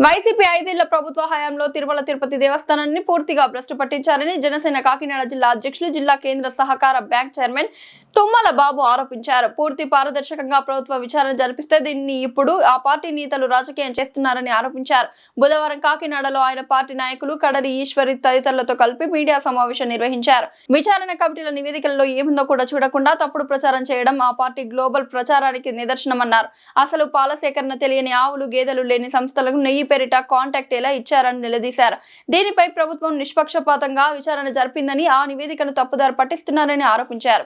YCP 5 ఏళ్ల ప్రభుత్వ హయాంలో తిరుమల తిరుపతి దేవస్థానాన్ని పూర్తిగా భ్రష్టు పట్టించారని జనసేన కాకినాడ జిల్లా అధ్యక్షులు జిల్లా కేంద్ర సహకార బ్యాంక్ చైర్మన్ తుమ్మల బాబు ఆరోపించారు. పూర్తి పారదర్శకంగా ప్రభుత్వ విచారణ జరిపిస్తే దీన్ని ఇప్పుడు ఆ పార్టీ నేతలు రాజకీయం చేస్తున్నారని ఆరోపించారు. బుధవారం కాకినాడలో ఆయన పార్టీ నాయకులు కడలి ఈశ్వరి తదితరులతో కలిపి మీడియా సమావేశం నిర్వహించారు. విచారణ కమిటీల నివేదికల్లో ఏముందో కూడా చూడకుండా తప్పుడు ప్రచారం చేయడం ఆ పార్టీ గ్లోబల్ ప్రచారానికి నిదర్శనమన్నారు. అసలు పాల సేకరణ తెలియని ఆవులు గేదెలు లేని సంస్థలకు నెయ్యి పేరిట కాంటాక్ట్ ఎలా ఇచ్చారని నిలదీశారు. దీనిపై ప్రభుత్వం నిష్పక్షపాతంగా విచారణ జరిపిందని ఆ నివేదికను తప్పుదారి పట్టిస్తున్నారని ఆరోపించారు.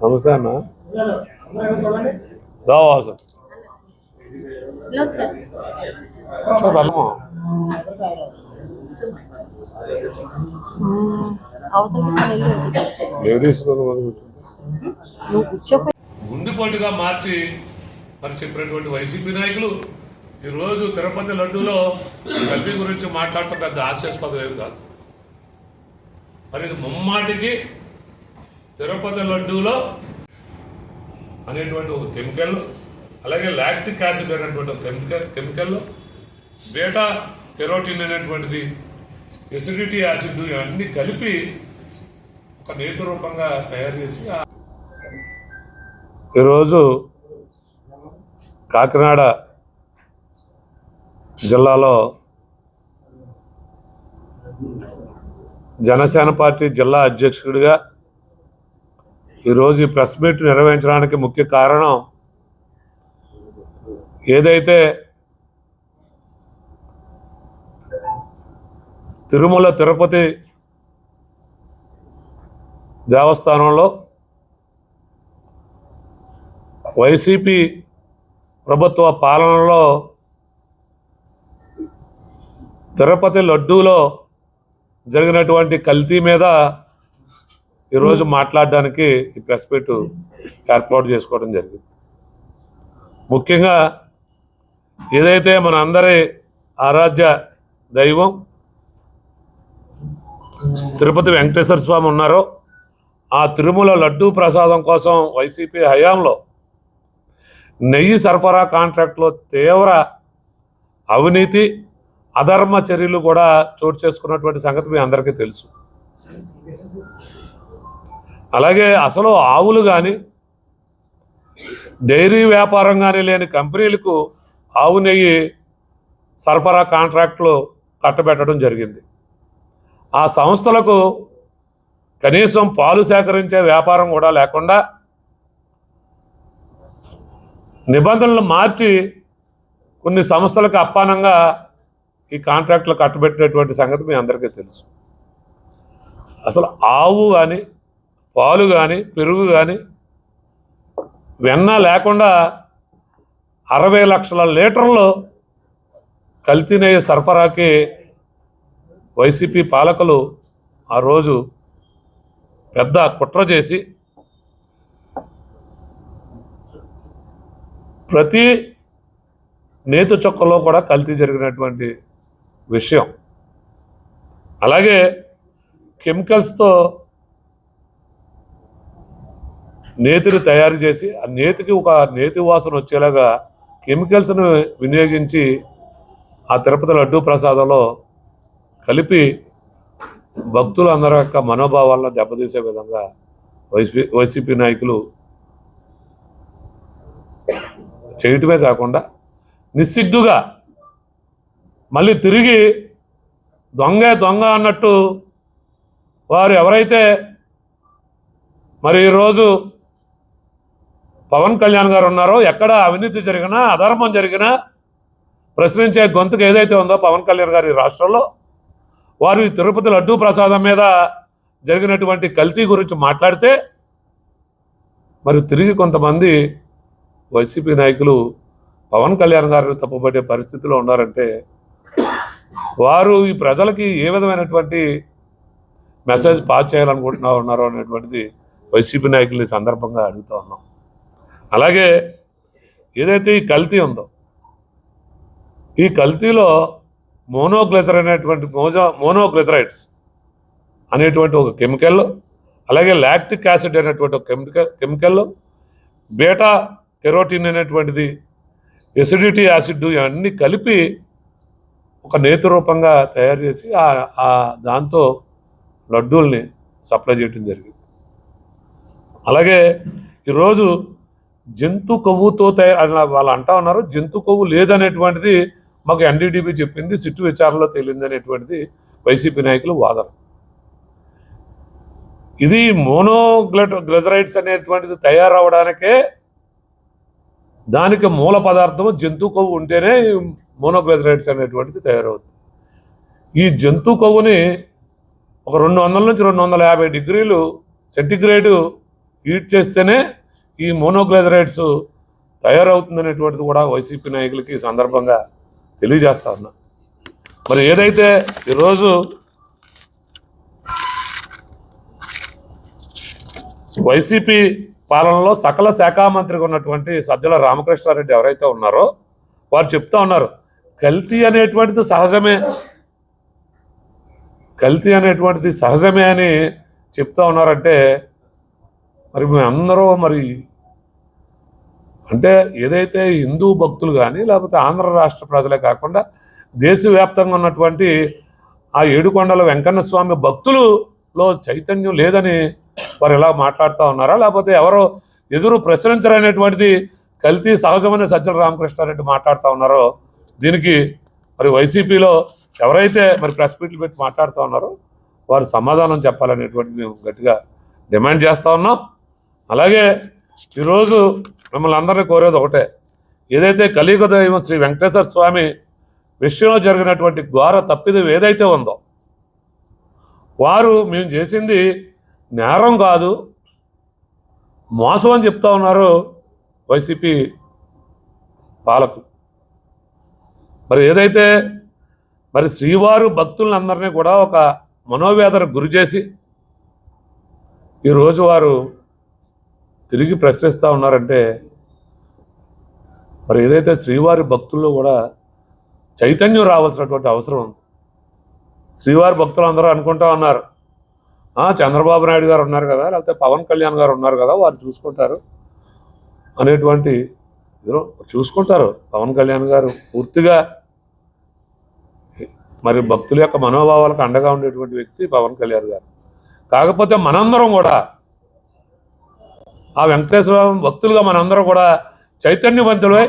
నమస్తే అన్న. దావాసం గుండెపోటుగా మార్చి మరి చెప్పినటువంటి వైసీపీ నాయకులు ఈరోజు తిరుపతి లడ్డూలో కల్తీ గురించి మాట్లాడటం పెద్ద హాస్యాస్పదం ఏమి కాదు. మరి ఇది ముమ్మాటికి తిరుపతి లడ్డూలో అనేటువంటి ఒక కెమికల్, అలాగే లాక్టిక్ యాసిడ్ అనేటువంటి ఒక కెమికల్, బీటా కెరోటిన్ అనేటువంటిది, ఎసిడిటీ యాసిడ్, ఇవన్నీ కలిపి ఒక నేతి రూపంగా తయారు చేసి ఈరోజు కాకినాడ జిల్లాలో జనసేన పార్టీ జిల్లా అధ్యక్షుడిగా ఈరోజు ఈ ప్రెస్ మీట్ నిర్వహించడానికి ముఖ్య కారణం ఏదైతే తిరుమల తిరుపతి దేవస్థానంలో వైసీపీ ప్రభుత్వ పాలనలో తిరుపతి లడ్డూలో జరిగినటువంటి కల్తీ మీద ఈరోజు మాట్లాడడానికి ఈ ప్రెస్ మీట్ ఏర్పాటు చేసుకోవడం జరిగింది. ముఖ్యంగా ఏదైతే మన అందరి ఆరాధ్య దైవం తిరుపతి వెంకటేశ్వర స్వామి ఉన్నారో ఆ తిరుమల లడ్డూ ప్రసాదం కోసం వైసీపీ హయాంలో నెయ్యి సరఫరా కాంట్రాక్ట్లో తీవ్ర అవినీతి అధర్మ చర్యలు కూడా చోటు చేసుకున్నటువంటి సంగతి మీ అందరికీ తెలుసు. అలాగే అసలు ఆవులు కానీ డైరీ వ్యాపారం కానీ లేని కంపెనీలకు ఆవు నెయ్యి సరఫరా కాంట్రాక్ట్లు కట్టబెట్టడం జరిగింది. ఆ సంస్థలకు కనీసం పాలు సేకరించే వ్యాపారం కూడా లేకుండా నిబంధనలు మార్చి కొన్ని సంస్థలకు అప్పానంగా ఈ కాంట్రాక్ట్లు కట్టబెట్టినటువంటి సంగతి మీ అందరికీ తెలుసు. అసలు ఆవు కానీ పాలు కానీ పెరుగు కానీ వెన్న లేకుండా 60 లక్షల లీటర్లు కల్తీ నెయ్యి సరఫరాకి వైసీపీ పాలకులు ఆ రోజు పెద్ద కుట్ర చేసి ప్రతి నేతి చొక్కలో కూడా కల్తీ జరిగినటువంటి విషయం. అలాగే కెమికల్స్తో నేతిని తయారు చేసి ఆ నేతికి ఒక నేతి వాసన వచ్చేలాగా కెమికల్స్ను వినియోగించి ఆ తిరుపతి లడ్డూ ప్రసాదంలో కలిపి భక్తులు అందరి యొక్క మనోభావాలను దెబ్బతీసే విధంగా వైసీపీ నాయకులు చేయటమే కాకుండా నిస్సిగ్గుగా మళ్ళీ తిరిగి దొంగ అన్నట్టు వారు ఎవరైతే మరి ఈరోజు పవన్ కళ్యాణ్ గారు ఉన్నారో ఎక్కడ అవినీతి జరిగినా అధర్మం జరిగినా ప్రశ్నించే గొంతుకు ఏదైతే ఉందో పవన్ కళ్యాణ్ గారు ఈ రాష్ట్రంలో వారు ఈ తిరుపతి లడ్డూ ప్రసాదం మీద జరిగినటువంటి కల్తీ గురించి మాట్లాడితే మరి తిరిగి కొంతమంది వైసీపీ నాయకులు పవన్ కళ్యాణ్ గారిని తప్పుపట్టే పరిస్థితిలో ఉన్నారంటే వారు ఈ ప్రజలకి ఏ విధమైనటువంటి మెసేజ్ పాస్ చేయాలనుకుంటున్నారో అనేటువంటిది వైసీపీ నాయకులు ఈ సందర్భంగా అడుగుతూ ఉన్నాం. అలాగే ఏదైతే ఈ కల్తీ ఉందో ఈ కల్తీలో మోనోగ్లిజరైడ్స్ అనేటువంటి ఒక కెమికల్, అలాగే లాక్టిక్ యాసిడ్ అనేటువంటి ఒక కెమికల్, బీటా కెరోటిన్ అనేటువంటిది, ఎసిడిటీ యాసిడ్ ఇవన్నీ కలిపి ఒక నేతి రూపంగా తయారు చేసి దాంతో లడ్డూల్ని సప్లై చేయడం జరిగింది. అలాగే ఈరోజు జంతు కొవ్వుతో వాళ్ళు అంటా ఉన్నారు, జంతు కొవ్వు లేదనేటువంటిది మాకు ఎన్డీడీబీ చెప్పింది, సిట్టు విచారణలో తేలింది అనేటువంటిది వైసీపీ నాయకులు వాదన. ఇది మోనోగ్లిజరైడ్స్ అనేటువంటిది తయారవడానికే దానికి మూల పదార్థం జంతు కొవ్వు ఉంటేనే మోనోగ్లిజరైడ్స్ అనేటువంటిది తయారవుతుంది. ఈ జంతు కొవ్వుని ఒక 200 నుంచి 250 డిగ్రీలు సెంటిగ్రేడ్ హీట్ చేస్తేనే ఈ మోనోగ్లిజరైడ్స్ తయారవుతుందనేటువంటిది కూడా వైసీపీ నాయకులకి ఈ సందర్భంగా తెలియజేస్తా ఉన్నా. మరి ఏదైతే ఈరోజు వైసీపీ పాలనలో సకల శాఖా మంత్రిగా ఉన్నటువంటి సజ్జల రామకృష్ణారెడ్డి ఎవరైతే ఉన్నారో వారు చెప్తా ఉన్నారు, కల్తీ అనేటువంటిది సహజమే అని చెప్తా ఉన్నారంటే మరి అందరూ మరి అంటే ఏదైతే హిందూ భక్తులు కానీ లేకపోతే ఆంధ్ర రాష్ట్ర ప్రజలే కాకుండా దేశవ్యాప్తంగా ఉన్నటువంటి ఆ ఏడుకొండల వెంకన్న స్వామి భక్తులలో చైతన్యం లేదని వారు ఎలా మాట్లాడుతూ ఉన్నారా, లేకపోతే ఎవరో ఎదురు ప్రశ్నించరనేటువంటిది కల్తీ సహజమని సజ్జల రామకృష్ణారెడ్డి మాట్లాడుతూ ఉన్నారో దీనికి మరి వైసీపీలో ఎవరైతే మరి ప్రెస్ మీట్లు పెట్టి మాట్లాడుతూ ఉన్నారో వారు సమాధానం చెప్పాలనేటువంటిది మేము గట్టిగా డిమాండ్ చేస్తూ ఉన్నాం. అలాగే ఈరోజు మిమ్మల్ని అందరినీ కోరేది ఒకటే, ఏదైతే కలియుగ దైవం శ్రీ వెంకటేశ్వర స్వామి విషయంలో జరిగినటువంటి ఘోర తప్పిదం ఏదైతే ఉందో వారు మేము చేసింది నేరం కాదు మోసం అని చెప్తా ఉన్నారు వైసీపీ పాలకులు. మరి ఏదైతే మరి శ్రీవారు భక్తులందరినీ కూడా ఒక మనోవేదనకు గురి చేసి ఈరోజు వారు తిరిగి ప్రశ్నిస్తూ ఉన్నారంటే మరి ఏదైతే శ్రీవారి భక్తుల్లో కూడా చైతన్యం రావాల్సినటువంటి అవసరం ఉంది. శ్రీవారి భక్తులు అందరూ అనుకుంటా ఉన్నారు, చంద్రబాబు నాయుడు గారు ఉన్నారు కదా, లేకపోతే పవన్ కళ్యాణ్ గారు ఉన్నారు కదా, వారు చూసుకుంటారు అనేటువంటి చూసుకుంటారు. పవన్ కళ్యాణ్ గారు పూర్తిగా మరి భక్తుల యొక్క మనోభావాలకు అండగా ఉండేటువంటి వ్యక్తి పవన్ కళ్యాణ్ గారు. కాకపోతే మనందరం కూడా ఆ వెంకటేశ్వర భక్తులుగా మనందరం కూడా చైతన్యవంతులై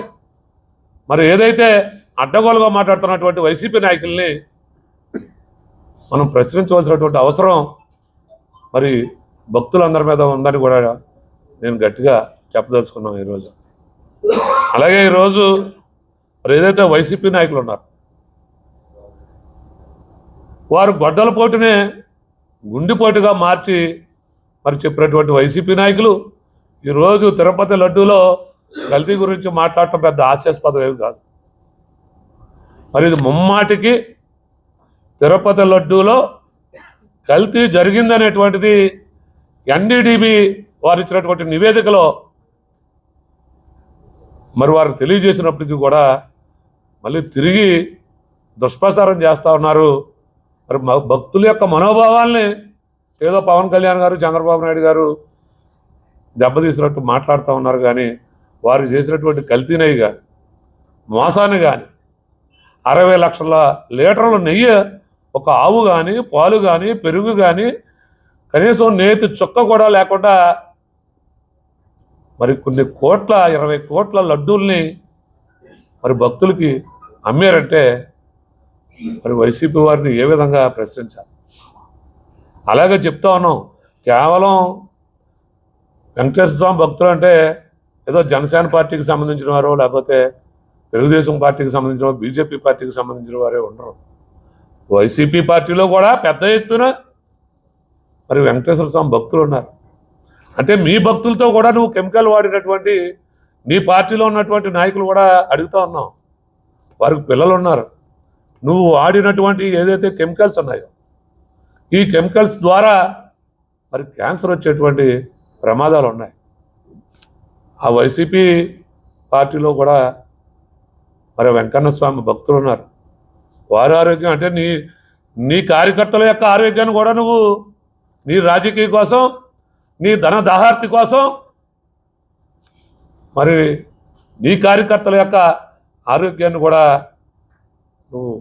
మరి ఏదైతే అడ్డగోలుగా మాట్లాడుతున్నటువంటి వైసీపీ నాయకుల్ని మనం ప్రశ్నించవలసినటువంటి అవసరం మరి భక్తులందరి మీద ఉందని కూడా నేను గట్టిగా చెప్పదలుచుకున్నాను ఈరోజు. అలాగే ఈరోజు మరి ఏదైతే వైసీపీ నాయకులు ఉన్నారు వారు గొడ్డల పోటునే గుండెపోటుగా మార్చి మరి చెప్పినటువంటి వైసీపీ నాయకులు ఈరోజు తిరుపతి లడ్డూలో కల్తీ గురించి మాట్లాడటం పెద్ద హాస్యాస్పదం ఏమి కాదు. మరి ఇది ముమ్మాటికి తిరుపతి లడ్డూలో కల్తీ జరిగిందనేటువంటిది ఎన్డీడీబీ వారు ఇచ్చినటువంటి నివేదికలో మరి వారు తెలియజేసినప్పటికీ కూడా మళ్ళీ తిరిగి దుష్ప్రచారం చేస్తూ ఉన్నారు. మరి భక్తుల యొక్క మనోభావాల్ని ఏదో పవన్ కళ్యాణ్ గారు చంద్రబాబు నాయుడు గారు దెబ్బతీసినట్టు మాట్లాడుతూ ఉన్నారు. కానీ వారు చేసినటువంటి కల్తీనై కానీ మోసాన్ని కానీ 60 లక్షల లీటర్ల నెయ్యి ఒక ఆవు కానీ పాలు కానీ పెరుగు కానీ కనీసం నేతి చుక్క కూడా లేకుండా మరి కొన్ని కోట్ల 20 కోట్ల లడ్డూల్ని మరి భక్తులకి అమ్మారంటే మరి వైసీపీ వారిని ఏ విధంగా ప్రశ్నించాలి? అలాగే చెప్తా ఉన్నాం, కేవలం వెంకటేశ్వర స్వామి భక్తులు అంటే ఏదో జనసేన పార్టీకి సంబంధించిన వారు లేకపోతే తెలుగుదేశం పార్టీకి సంబంధించిన వారు బీజేపీ పార్టీకి సంబంధించిన వారే ఉండరు. వైసీపీ పార్టీలో కూడా పెద్ద ఎత్తున మరి వెంకటేశ్వర స్వామి భక్తులు ఉన్నారు. అంటే మీ భక్తులతో కూడా నువ్వు కెమికల్ వాడినటువంటి నీ పార్టీలో ఉన్నటువంటి నాయకులు కూడా అడుగుతూ ఉన్నావు. వారికి పిల్లలు ఉన్నారు. నువ్వు వాడినటువంటి ఏదైతే కెమికల్స్ ఉన్నాయో ఈ కెమికల్స్ ద్వారా మరి క్యాన్సర్ వచ్చేటువంటి ప్రమాదాలు ఉన్నాయి. ఆ వైసీపీ పార్టీలో కూడా మరి వెంకన్న స్వామి భక్తులు ఉన్నారు. వారి ఆరోగ్యం అంటే నీ కార్యకర్తల యొక్క ఆరోగ్యాన్ని కూడా నువ్వు నీ రాజకీయ కోసం నీ ధన దాహార్తి కోసం మరి నీ కార్యకర్తల యొక్క ఆరోగ్యాన్ని కూడా నువ్వు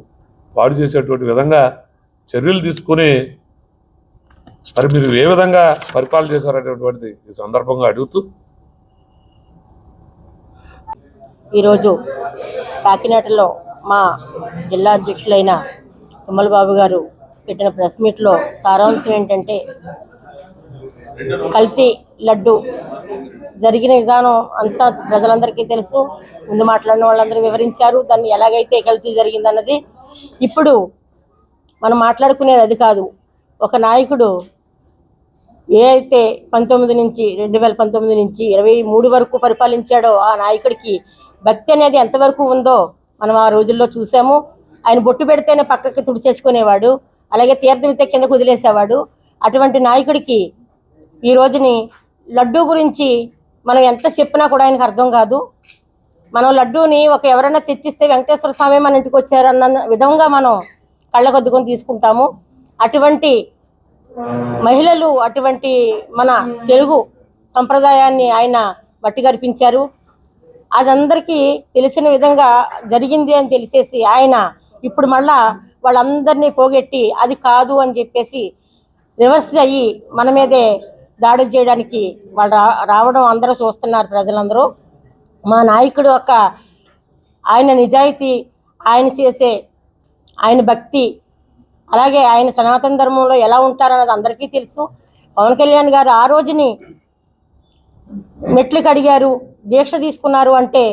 పాడు చేసేటువంటి విధంగా చర్యలు తీసుకుని మరి మీరు ఏ విధంగా పరిపాలన చేశారనేటువంటిది ఈ సందర్భంగా అడుగుతూ, ఈరోజు కాకినాడలో మా జిల్లా అధ్యక్షులైన తుమ్మల బాబు గారు పెట్టిన ప్రెస్ మీట్లో సారాంశం ఏంటంటే, కల్తీ లడ్డు జరిగిన విధానం అంతా ప్రజలందరికీ తెలుసు. ముందు మాట్లాడిన వాళ్ళందరూ వివరించారు దాన్ని ఎలాగైతే కల్తీ జరిగిందన్నది. ఇప్పుడు మనం మాట్లాడుకునేది అది కాదు. ఒక నాయకుడు ఏ అయితే 2019 నుంచి 23 వరకు పరిపాలించాడో ఆ నాయకుడికి భక్తి అనేది ఎంతవరకు ఉందో మనం ఆ రోజుల్లో చూసాము. ఆయన బొట్టు పెడితేనే పక్కకి తుడిచేసుకునేవాడు, అలాగే తీర్థమితే కిందకు వదిలేసేవాడు. అటువంటి నాయకుడికి ఈ రోజుని లడ్డూ గురించి మనం ఎంత చెప్పినా కూడా ఆయనకు అర్థం కాదు. మనం లడ్డూని ఎవరైనా తెచ్చిస్తే వెంకటేశ్వర స్వామి మన ఇంటికి వచ్చారన్న విధంగా మనం కళ్ళకొద్దుకొని తీసుకుంటాము. అటువంటి మహిళలు అటువంటి మన తెలుగు సంప్రదాయాన్ని ఆయన మట్టి గరిపించారు. అదందరికీ తెలిసిన విధంగా జరిగింది అని తెలిసేసి ఆయన ఇప్పుడు మళ్ళా వాళ్ళందరినీ పోగొట్టి అది కాదు అని చెప్పేసి రివర్స్ అయ్యి మన మీదే దాడులు చేయడానికి వాళ్ళు రావడం అందరూ చూస్తున్నారు ప్రజలందరూ. మా నాయకుడు ఆయన నిజాయితీ, ఆయన చేసే ఆయన భక్తి, అలాగే ఆయన సనాతన ధర్మంలో ఎలా ఉంటారన్నది అందరికీ తెలుసు. పవన్ కళ్యాణ్ గారు ఆ రోజుని మెట్లు కడిగారు, దీక్ష తీసుకున్నారు అంటే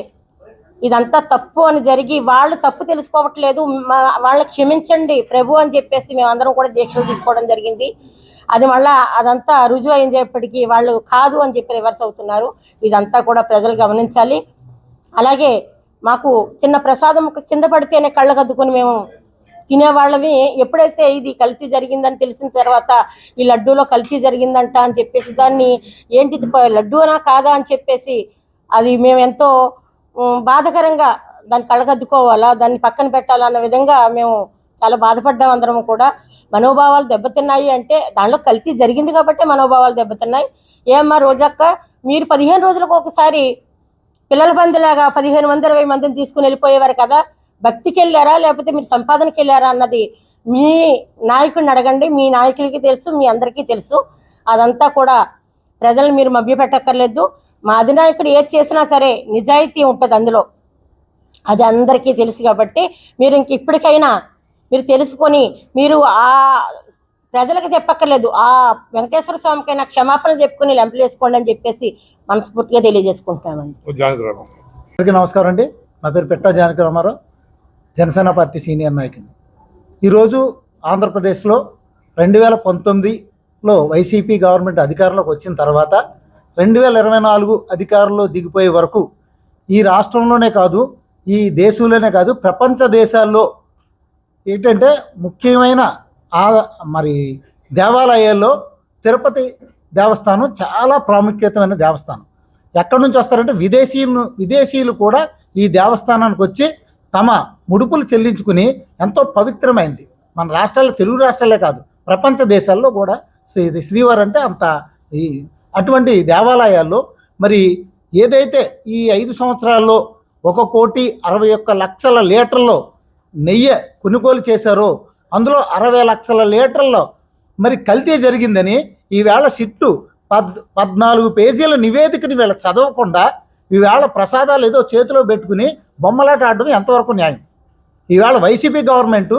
ఇదంతా తప్పు అని జరిగి వాళ్ళు తప్పు తెలుసుకోవట్లేదు, వాళ్ళని క్షమించండి ప్రభు అని చెప్పేసి మేమందరం కూడా దీక్షలు తీసుకోవడం జరిగింది. అది మళ్ళా అదంతా రుజువు అయ్యేప్పటికీ వాళ్ళు కాదు అని చెప్పి రివర్స్ అవుతున్నారు. ఇదంతా కూడా ప్రజలు గమనించాలి. అలాగే మాకు చిన్న ప్రసాదం కింద పడితేనే కళ్ళకద్దుకొని మేము తినేవాళ్ళవి. ఎప్పుడైతే ఇది కల్తీ జరిగిందని తెలిసిన తర్వాత ఈ లడ్డూలో కల్తీ జరిగిందంట అని చెప్పేసి దాన్ని ఏంటి లడ్డూనా కాదా అని చెప్పేసి అది మేము ఎంతో బాధకరంగా దాన్ని కళ్ళకద్దుకోవాలా, దాన్ని పక్కన పెట్టాలన్న విధంగా మేము చాలా బాధపడ్డాం. అందరం కూడా మనోభావాలు దెబ్బతిన్నాయి అంటే దానిలో కల్తీ జరిగింది కాబట్టి మనోభావాలు దెబ్బతిన్నాయి. ఏమ్మా రోజక్క, మీరు 15 రోజులకు ఒకసారి పిల్లల పందిలాగా 15 మంది 20 మందిని తీసుకుని వెళ్ళిపోయేవారు కదా, భక్తికి వెళ్ళారా లేకపోతే మీరు సంపాదనకి వెళ్ళారా అన్నది మీ నాయకుడిని అడగండి. మీ నాయకులకి తెలుసు, మీ అందరికీ తెలుసు. అదంతా కూడా ప్రజలు మీరు మభ్యపెట్టక్కర్లేదు. మా అధినాయకుడు ఏది చేసినా సరే నిజాయితీ ఉంటుంది అందులో, అది అందరికీ తెలుసు. కాబట్టి మీరు ఇప్పటికైనా మీరు తెలుసుకొని మీరు ఆ ప్రజలకు చెప్పక్కర్లేదు, ఆ వెంకటేశ్వర స్వామికైనా క్షమాపణలు చెప్పుకుని లెంపలు వేసుకోండి అని చెప్పేసి మనస్ఫూర్తిగా తెలియజేసుకుంటామండి. అందరికీ నమస్కారం అండి. నా పేరు పెట్టా జానకి రామారావు, జనసేన పార్టీ సీనియర్ నాయకుడిని. ఈరోజు ఆంధ్రప్రదేశ్లో 2019లో వైసీపీ గవర్నమెంట్ అధికారంలోకి వచ్చిన తర్వాత 2024 అధికారంలో దిగిపోయే వరకు ఈ రాష్ట్రంలోనే కాదు, ఈ దేశంలోనే కాదు, ప్రపంచ దేశాల్లో ఏంటంటే ముఖ్యమైన మరి దేవాలయాల్లో తిరుపతి దేవస్థానం చాలా ప్రాముఖ్యతమైన దేవస్థానం. ఎక్కడి నుంచి వస్తారంటే విదేశీయులు కూడా ఈ దేవస్థానానికి వచ్చి తమ ముడుపులు చెల్లించుకుని ఎంతో పవిత్రమైంది. మన రాష్ట్రాల్లో, తెలుగు రాష్ట్రాలే కాదు ప్రపంచ దేశాల్లో కూడా శ్రీవారు అంటే అంత అటువంటి దేవాలయాల్లో మరి ఏదైతే ఈ 5 సంవత్సరాల్లో 1,61,00,000 లీటర్లో నెయ్యి కొనుగోలు చేశారో అందులో 60 లక్షల లీటర్లో మరి కల్తీ జరిగిందని ఈవేళ సిట్టు 14 పేజీల నివేదికని వీళ్ళ చదవకుండా ఈవేళ ప్రసాదాలు ఏదో చేతిలో పెట్టుకుని బొమ్మలాట ఆడడం ఎంతవరకు న్యాయం? ఈవేళ వైసీపీ గవర్నమెంటు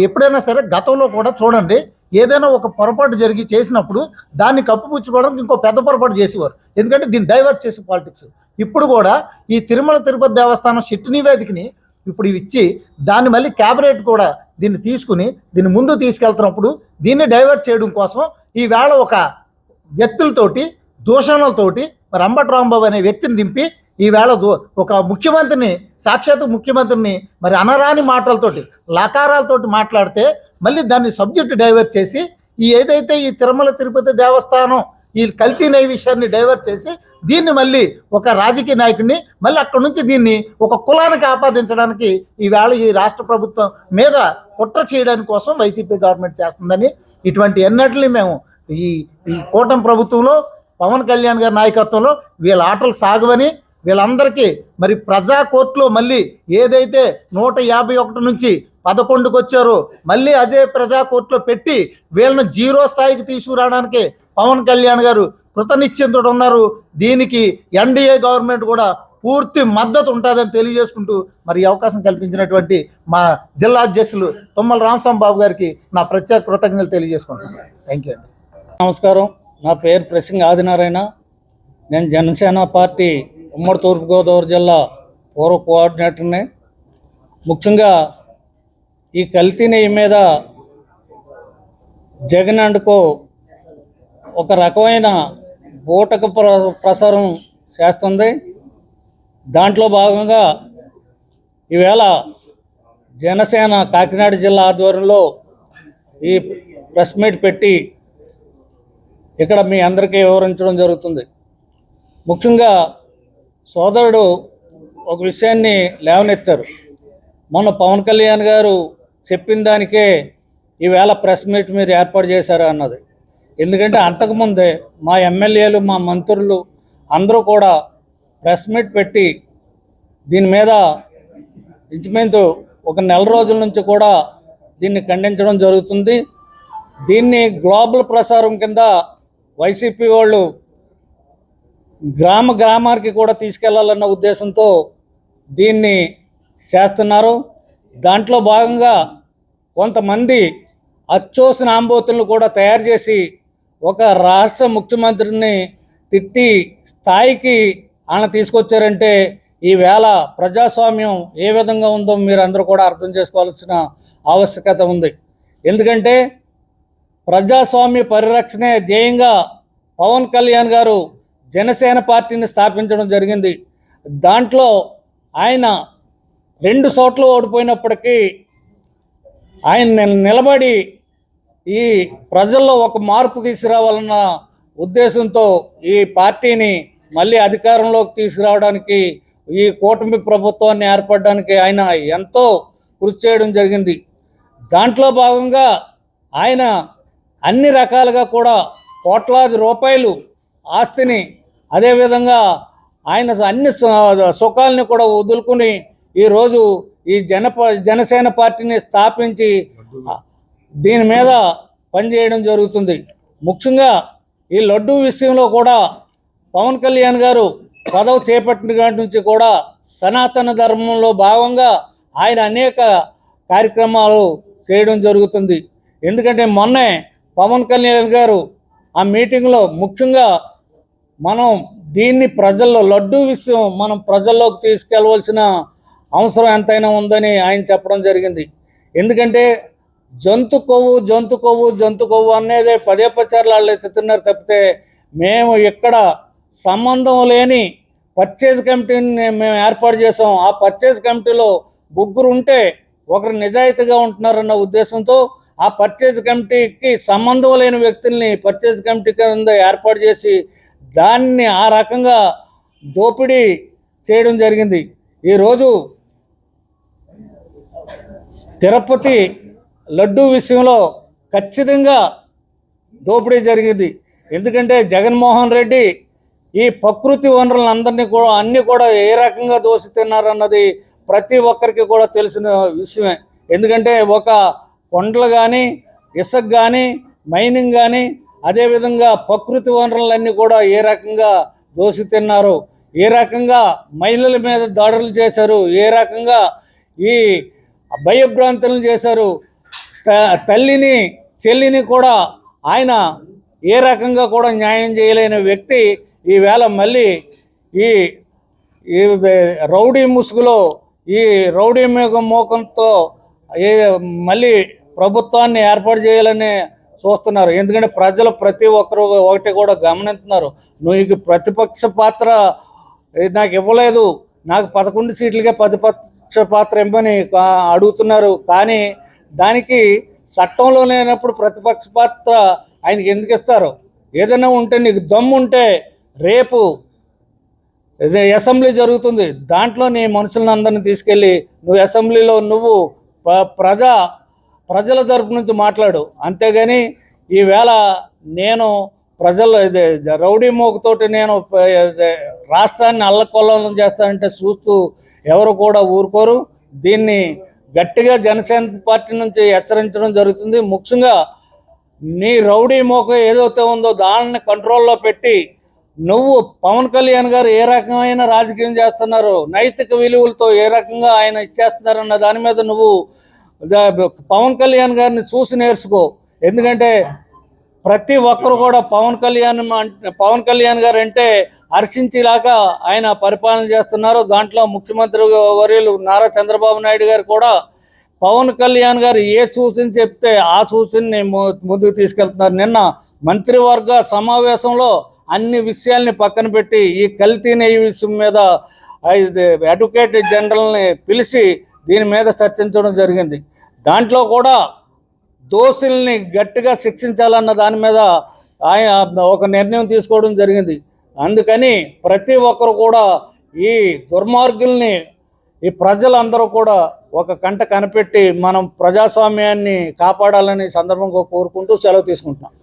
ఎప్పుడైనా సరే గతంలో కూడా చూడండి, ఏదైనా ఒక పొరపాటు చేసినప్పుడు దాన్ని కప్పుపుచ్చుకోవడానికి ఇంకో పెద్ద పొరపాటు చేసేవారు, ఎందుకంటే దీన్ని డైవర్ట్ చేసే పాలిటిక్స్. ఇప్పుడు కూడా ఈ తిరుపతి దేవస్థానం సిట్టు నివేదికని ఇప్పుడు ఇచ్చి దాన్ని మళ్ళీ క్యాబినెట్ కూడా దీన్ని తీసుకుని దీన్ని ముందు తీసుకెళ్తున్నప్పుడు దీన్ని డైవర్ట్ చేయడం కోసం ఈవేళ ఒక వ్యక్తులతోటి దూషణలతోటి మరి అంబటి రాంబాబు అనే వ్యక్తిని దింపి ఈవేళ ఒక ముఖ్యమంత్రిని, సాక్షాత్తు ముఖ్యమంత్రిని మరి అనరాని మాటలతోటి లకారాలతోటి మాట్లాడితే మళ్ళీ దాన్ని సబ్జెక్టు డైవర్ట్ చేసి ఏదైతే ఈ తిరుపతి దేవస్థానం ఈ కల్తీ నెయ్యి విషయాన్ని డైవర్ట్ చేసి దీన్ని మళ్ళీ ఒక రాజకీయ నాయకుడిని మళ్ళీ అక్కడి నుంచి దీన్ని ఒక కులానికి ఆపాదించడానికి ఈవేళ ఈ రాష్ట్ర ప్రభుత్వం మీద కుట్ర చేయడానికి కోసం వైసీపీ గవర్నమెంట్ చేస్తుందని, ఇటువంటి ఎన్నటిని మేము ఈ కూటమి ప్రభుత్వంలో పవన్ కళ్యాణ్ గారి నాయకత్వంలో వీళ్ళ ఆటలు సాగవని వీళ్ళందరికీ మరి ప్రజా కోర్టులో మళ్ళీ ఏదైతే 151 నుంచి 11కు వచ్చారో మళ్ళీ అదే ప్రజా కోర్టులో పెట్టి వీళ్ళని జీరో స్థాయికి తీసుకురావడానికి పవన్ కళ్యాణ్ గారు కృతనిశ్చయంతో ఉన్నారు. దీనికి ఎన్డీఏ గవర్నమెంట్ కూడా పూర్తి మద్దతు ఉంటుందని తెలియజేసుకుంటూ మరి ఈ అవకాశం కల్పించినటువంటి మా జిల్లా అధ్యక్షులు తుమ్మల రామస్వామి బాబు గారికి నా ప్రత్యేక కృతజ్ఞతలు తెలియజేసుకుంటున్నాను. థ్యాంక్ యూ అండి. నమస్కారం. నా పేరు ప్రసింగ్ ఆదినారాయణ. నేను జనసేన పార్టీ ఉమ్మడి తూర్పుగోదావరి జిల్లా పూర్వ కోఆర్డినేటర్ని. ముఖ్యంగా ఈ కల్తీ నెయ్యి మీద జగన్ అండ్కో ఒక రకమైన బూటక ప్రసారం చేస్తుంది. దాంట్లో భాగంగా ఈవేళ జనసేన కాకినాడ జిల్లా ఆధ్వర్యంలో ఈ ప్రెస్ మీట్ పెట్టి ఇక్కడ మీ అందరికీ వివరించడం జరుగుతుంది. ముఖ్యంగా సోదరుడు ఒక విషయాన్ని లేవనెత్తారు. మొన్న పవన్ కళ్యాణ్ గారు చెప్పిన దానికే ఈవేళ ప్రెస్ మీట్ మీరు ఏర్పాటు చేశారు అన్నది. ఎందుకంటే అంతకుముందే మా ఎమ్మెల్యేలు, మా మంత్రులు అందరూ కూడా ప్రెస్ మీట్ పెట్టి దీని మీద ఇంచుమించు ఒక నెల రోజుల నుంచి కూడా దీన్ని ఖండించడం జరుగుతుంది. దీన్ని గ్లోబల్ ప్రసారం కింద వైసీపీ వాళ్ళు గ్రామానికి కూడా తీసుకెళ్లాలన్న ఉద్దేశంతో దీన్ని చేస్తున్నారు. దాంట్లో భాగంగా కొంతమంది అచ్చోసిన ఆంబోతులను కూడా తయారు చేసి ఒక రాష్ట్ర ముఖ్యమంత్రిని తిట్టి స్థాయికి ఆయన తీసుకొచ్చారంటే ఈవేళ ప్రజాస్వామ్యం ఏ విధంగా ఉందో మీరు అందరూ కూడా అర్థం చేసుకోవాల్సిన ఆవశ్యకత ఉంది. ఎందుకంటే ప్రజాస్వామ్య పరిరక్షణే ధ్యేయంగా పవన్ కళ్యాణ్ గారు జనసేన పార్టీని స్థాపించడం జరిగింది. దాంట్లో ఆయన 2 చోట్ల ఓడిపోయినప్పటికీ ఆయన నిలబడి ఈ ప్రజల్లో ఒక మార్పు తీసుకురావాలన్న ఉద్దేశంతో ఈ పార్టీని మళ్ళీ అధికారంలోకి తీసుకురావడానికి, ఈ కూటమి ప్రభుత్వాన్ని ఏర్పడడానికి ఆయన ఎంతో కృషి చేయడం జరిగింది. దాంట్లో భాగంగా ఆయన అన్ని రకాలుగా కూడా కోట్లాది రూపాయలు ఆస్తిని, అదేవిధంగా ఆయన అన్ని సుఖాలని కూడా వదులుకుని ఈరోజు ఈ జనసేన పార్టీని స్థాపించి దీని మీద పనిచేయడం జరుగుతుంది. ముఖ్యంగా ఈ లడ్డూ విషయంలో కూడా పవన్ కళ్యాణ్ గారు పదవి చేపట్టిన కాటి నుంచి కూడా సనాతన ధర్మంలో భాగంగా ఆయన అనేక కార్యక్రమాలు చేయడం జరుగుతుంది. ఎందుకంటే మొన్నే పవన్ కళ్యాణ్ గారు ఆ మీటింగ్లో ముఖ్యంగా మనం దీన్ని ప్రజల్లో లడ్డూ విషయం మనం ప్రజల్లోకి తీసుకెళ్ళవలసిన అవసరం ఎంతైనా ఉందని ఆయన చెప్పడం జరిగింది. ఎందుకంటే జంతు కొవ్వు అనేది పదే వాళ్ళు ఎత్తుతున్నారు తప్పితే మేము ఇక్కడ సంబంధం లేని పర్చేజ్ కమిటీని మేము ఏర్పాటు చేసాం. ఆ పర్చేజ్ కమిటీలో 3 ఉంటే ఒకరు నిజాయితీగా ఉంటున్నారన్న ఉద్దేశంతో ఆ పర్చేజ్ కమిటీకి సంబంధం లేని వ్యక్తుల్ని పర్చేజ్ కమిటీ కింద ఏర్పాటు చేసి దాన్ని ఆ రకంగా దోపిడీ చేయడం జరిగింది. ఈరోజు తిరుపతి లడ్డూ విషయంలో ఖచ్చితంగా దోపిడీ జరిగింది. ఎందుకంటే జగన్మోహన్ రెడ్డి ఈ ప్రకృతి వనరులందరినీ కూడా అన్నీ కూడా ఏ రకంగా దోషిస్తున్నారన్నది ప్రతి ఒక్కరికి కూడా తెలిసిన విషయమే. ఎందుకంటే ఒక కొండలు కానీ, ఇసుక కానీ, మైనింగ్ కానీ, అదేవిధంగా ప్రకృతి వనరులన్నీ కూడా ఏ రకంగా దోషిస్తున్నారు, ఏ రకంగా మహిళల మీద దాడులు చేశారు, ఏ రకంగా ఈ భయభ్రాంతులను చేశారు, తల్లిని చెల్లిని కూడా ఆయన ఏ రకంగా కూడా న్యాయం చేయలేని వ్యక్తి ఈవేళ మళ్ళీ ఈ రౌడీ ముసుగులో ఈ రౌడీ మోకంతో మళ్ళీ ప్రభుత్వాన్ని ఏర్పాటు చేయాలని చూస్తున్నారు. ఎందుకంటే ప్రజలు ప్రతి ఒక్కరు ఒకటి కూడా గమనిస్తున్నారు. నువ్వు ప్రతిపక్ష పాత్ర నాకు ఇవ్వలేదు, నాకు 11 సీట్లుగా ప్రతిపక్ష పాత్ర ఇవ్వని అడుగుతున్నారు. కానీ దానికి చట్టంలో లేనప్పుడు ప్రతిపక్ష పాత్ర ఆయనకి ఎందుకు ఇస్తారు? ఏదైనా ఉంటే నీకు దమ్ము ఉంటే రేపు అసెంబ్లీ జరుగుతుంది, దాంట్లో నీ మనుషులందరినీ తీసుకెళ్ళి నువ్వు అసెంబ్లీలో నువ్వు ప్రజల తరపు నుంచి మాట్లాడు. అంతేగాని ఈవేళ నేను ప్రజలు ఇది రౌడీ మోగుతోటి నేను రాష్ట్రాన్ని అల్లకొల్లం చేస్తానంటే చూస్తూ ఎవరు కూడా ఊరుకోరు. దీన్ని గట్టిగా జనసేన పార్టీ నుంచి హెచ్చరించడం జరుగుతుంది. ముఖ్యంగా నీ రౌడీ మోక ఏదైతే ఉందో దాన్ని కంట్రోల్లో పెట్టి నువ్వు పవన్ కళ్యాణ్ గారు ఏ రకమైన రాజకీయం చేస్తున్నారు, నైతిక విలువలతో ఏ రకంగా ఆయన ఇచ్చేస్తున్నారన్న దాని మీద నువ్వు పవన్ కళ్యాణ్ గారిని చూసి నేర్చుకో. ఎందుకంటే ప్రతి ఒక్కరు కూడా పవన్ కళ్యాణ్ గారు అంటే హర్షించేలాగా ఆయన పరిపాలన చేస్తున్నారు. దాంట్లో ముఖ్యమంత్రి వర్యులు నారా చంద్రబాబు నాయుడు గారు కూడా పవన్ కళ్యాణ్ గారు ఏ సూచన చెప్తే ఆ సూచనని ముందుకు తీసుకెళ్తున్నారు. నిన్న మంత్రివర్గ సమావేశంలో అన్ని విషయాల్ని పక్కన పెట్టి ఈ కల్తీ నెయ్యి విషయం మీద అడ్వకేట్ జనరల్ని పిలిచి దీని మీద చర్చించడం జరిగింది. దాంట్లో కూడా దోషుల్ని గట్టిగా శిక్షించాలన్న దాని మీద ఆయన ఒక నిర్ణయం తీసుకోవడం జరిగింది. అందుకని ప్రతి ఒక్కరు కూడా ఈ దుర్మార్గుల్ని ఈ ప్రజలందరూ కూడా ఒక కంట కనిపెట్టి మనం ప్రజాస్వామ్యాన్ని కాపాడాలని సందర్భంగా కోరుకుంటూ సెలవు తీసుకుంటున్నాం.